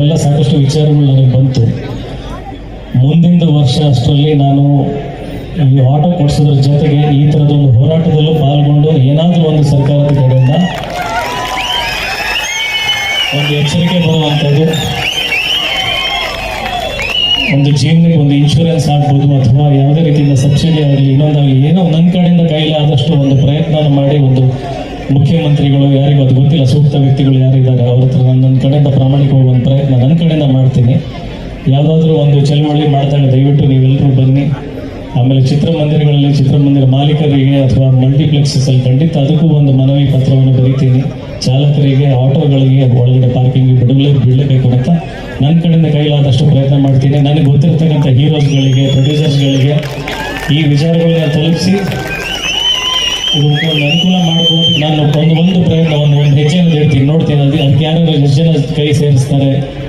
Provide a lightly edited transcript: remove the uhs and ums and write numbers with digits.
ಎಲ್ಲ ಸಾಕಷ್ಟು ವಿಚಾರಗಳು ನನಗೆ ಬಂತು. ಮುಂದಿನ ವರ್ಷ ಅಷ್ಟರಲ್ಲಿ ನಾನು ಈ ಆಟೋ ಕೊಡಿಸೋದ್ರ ಜೊತೆಗೆ ಈ ಥರದೊಂದು ಹೋರಾಟದಲ್ಲೂ ಪಾಲ್ಗೊಂಡು ಏನಾದರೂ ಒಂದು ಸರ್ಕಾರದ ಕಡೆಯಿಂದ ಒಂದು ಎಚ್ಚರಿಕೆ ಬರುವಂಥದ್ದು, ಒಂದು ಜೀವನಕ್ಕೆ ಒಂದು ಇನ್ಶೂರೆನ್ಸ್ ಆಗ್ಬೋದು ಅಥವಾ ಯಾವುದೇ ರೀತಿಯಿಂದ ಸಬ್ಸಿಡಿ ಆಗಲಿ ಇನ್ನೊಂದಾಗಲಿ ಏನೋ ನನ್ನ ಕಡೆಯಿಂದ ಕೈಲಾದಷ್ಟು ಒಂದು ಪ್ರಯತ್ನ ಮಾಡಿ ಒಂದು ಮುಖ್ಯಮಂತ್ರಿಗಳು ಯಾರಿಗೂ ಅದು ಗೊತ್ತಿಲ್ಲ, ಸೂಕ್ತ ವ್ಯಕ್ತಿಗಳು ಯಾರಿದ್ದಾರೆ ಅವ್ರ ಹತ್ರ ನನ್ನ ಕಡೆಯಿಂದ ಪ್ರಾಮಾಣಿಕವಾಗಿ ಒಂದು ಪ್ರಯತ್ನ ನನ್ನ ಕಡೆಯಿಂದ ಮಾಡ್ತೀನಿ. ಯಾವುದಾದ್ರೂ ಒಂದು ಚಳವಳಿ ಮಾಡ್ತಾನೆ ದಯವಿಟ್ಟು ನೀವೆಲ್ಲರೂ ಬನ್ನಿ. ಆಮೇಲೆ ಚಿತ್ರಮಂದಿರಗಳಲ್ಲಿ ಚಿತ್ರಮಂದಿರ ಮಾಲೀಕರಿಗೆ ಅಥವಾ ಮಲ್ಟಿಪ್ಲೆಕ್ಸಸ್ಸಲ್ಲಿ ಖಂಡಿತ ಅದಕ್ಕೂ ಒಂದು ಮನವಿ ಪತ್ರವನ್ನು ಬರೀತೀನಿ. ಚಾಲಕರಿಗೆ ಆಟೋಗಳಿಗೆ ಒಳಗಡೆ ಪಾರ್ಕಿಂಗ್ ಬಿಡಲೇಬೇಕು ಅಂತ ನನ್ನ ಕಡೆಯಿಂದ ಕೈಲಾದಷ್ಟು ಪ್ರಯತ್ನ ಮಾಡ್ತೀನಿ. ನನಗೆ ಗೊತ್ತಿರ್ತಕ್ಕಂಥ ಹೀರೋಸ್ಗಳಿಗೆ ಪ್ರೊಡ್ಯೂಸರ್ಸ್ಗಳಿಗೆ ಈ ವಿಚಾರಗಳನ್ನ ತಲುಪಿಸಿ ಇದಕ್ಕೆ ಒಂದು ಅನುಕೂಲ ಮಾಡ್ಬೋದು. ನಾನು ಒಂದು ಪ್ರಯತ್ನ ಒಂದು ಹೆಜ್ಜೆಯನ್ನು ಹೇಳ್ತೀನಿ, ನೋಡ್ತೀನಿ ಅದಕ್ಕೆ ಯಾರು ಎಷ್ಟು ಜನ ಕೈ ಸೇರಿಸ್ತಾರೆ.